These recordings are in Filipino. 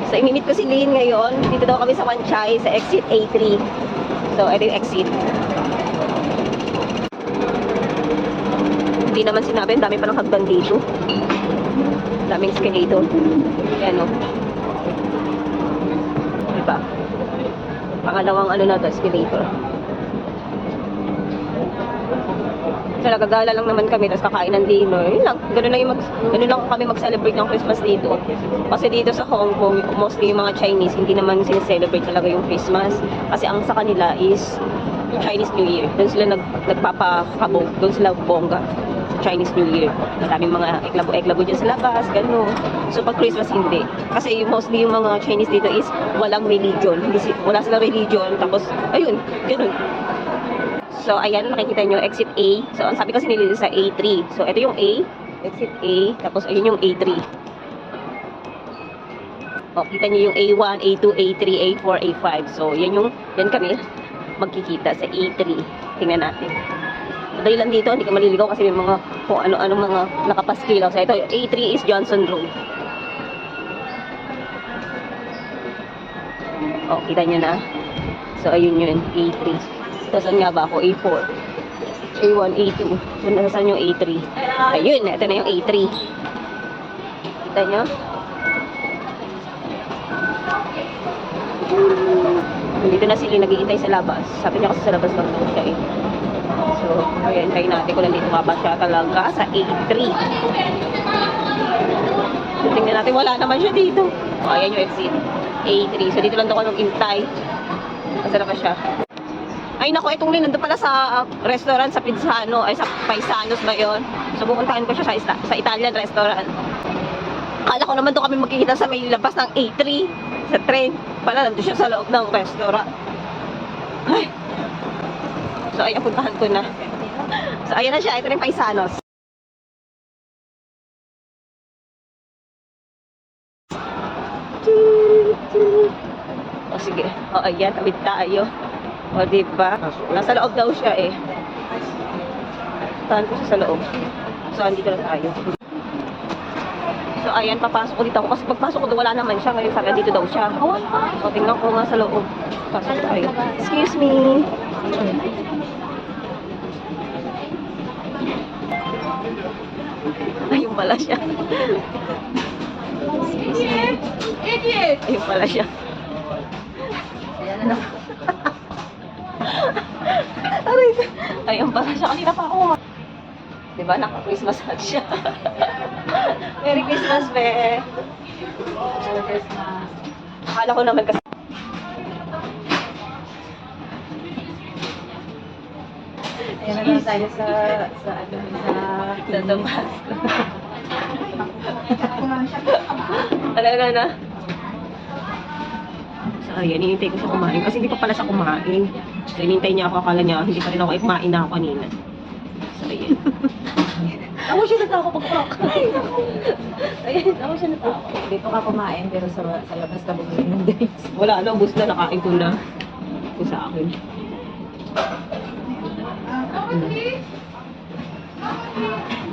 So, imimit ko si Lynn ngayon. Dito daw kami sa Wanchay, sa exit A3. So, ito yung exit. Hindi naman sinabi, ang dami pa ng hagdan dito. Daming escalator. Ayan, o. Diba? Pangalawang ano na to, escalator. So, nagagala lang naman kami, tapos kakain ng dinner. Yun lang, ganun lang kami mag-celebrate ng Christmas dito. Kasi dito sa Hong Kong, mostly yung mga Chinese, hindi naman sineselebrate talaga yung Christmas. Kasi ang sa kanila is Chinese New Year. Doon sila nagpapakabog, doon sila bongga sa Chinese New Year. Maraming mga eklabo dyan sa labas, gano'n. So, pag Christmas, hindi. Kasi mostly yung mga Chinese dito is walang religion. Wala silang religion, tapos, ayun, gano'n. So, ayan, nakikita nyo, exit A. So, ang sabi kasi nila sa A3. So, ito yung A, exit A, tapos ayun yung A3. O, kita nyo yung A1, A2, A3, A4, A5. So, yan kami magkikita sa A3. Tingnan natin. Dahil lang dito, hindi ka maliligaw kasi may mga, kung ano-ano mga nakapaskilaw. So, ito, A3 is Johnson Road. O, kita nyo na. So, ayun yun, A3. So, saan nga ba ako? A4. A1, A2. So, saan yung A3? Ayun, ito na yung A3. Kita nyo? Dito na sila nag-iintay sa labas. Sabi niya kasi sa labas lang daw siya eh. So, ayan, try natin kung nandito nga ba siya talaga sa A3. So, tingnan natin, wala naman siya dito. O, ayan yung exit. A3. So, dito lang daw ako nag-intay. Masarap pa siya. Ay nako, itong Lynn, nandun pala sa restaurant sa Pizzano, ay sa Paisanos ba yun? So pupuntahan ko siya sa Italian restaurant. Akala ko naman doon kami magkikita sa may labas ng A3 sa train. Pala nandun siya sa loob ng restaurant. Ay. So ayan, puntahan ko na. So ayan na siya, ito na yung Paisanos. O sige, o ayan, tawid tayo. O, diba? Nasa loob daw siya eh. Saan ko siya sa loob? So, andito na tayo. So, ayan, papasok ko dito ako. Kasi pagpasok ko doon, wala naman siya. Ngayon, sabi, dito daw siya. So, tingnan ko nga sa loob. Pasok tayo. Excuse me. Ayun pala siya. Excuse me. Ayun pala siya. Ayan na. Ayun pala siya. Kanina pa ako. Diba? Naka-Christmas hat siya. Merry Christmas, be. Merry Christmas. Akala ko naman kasi. Ayan na lang tayo sa Damas. Talaga na. So, ayan, hinintay ko siya kumain. Kasi hindi pa pala siya kumain. So, hinintay niya ako. Akala niya, hindi pa rin ako. Kumain na ako kanina. So, ayan. Ako siya natako pagpakain. Ayan, ako siya natako. Dito ka kumain, pero sa labas ka bumili ng drinks. Wala, ano, bus na. Nakain ko na. Ito sa akin.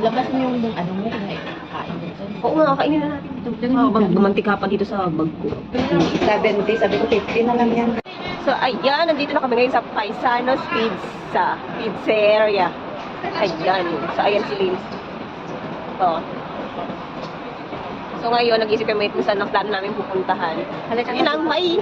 Labas mo yung ano mo, kain dito. Oo nga, kainin na natin dito. Gumantika pa dito sa bag ko. 70, sabi ko 50 na lang yan. So, ayan, nandito na kami ngayon sa Paisanos Pizzeria. Ayan. So, ayan si Lynn. Oh. So, ngayon, nag-isip kami kung saan ang plano namin pupuntahan. Halika na, may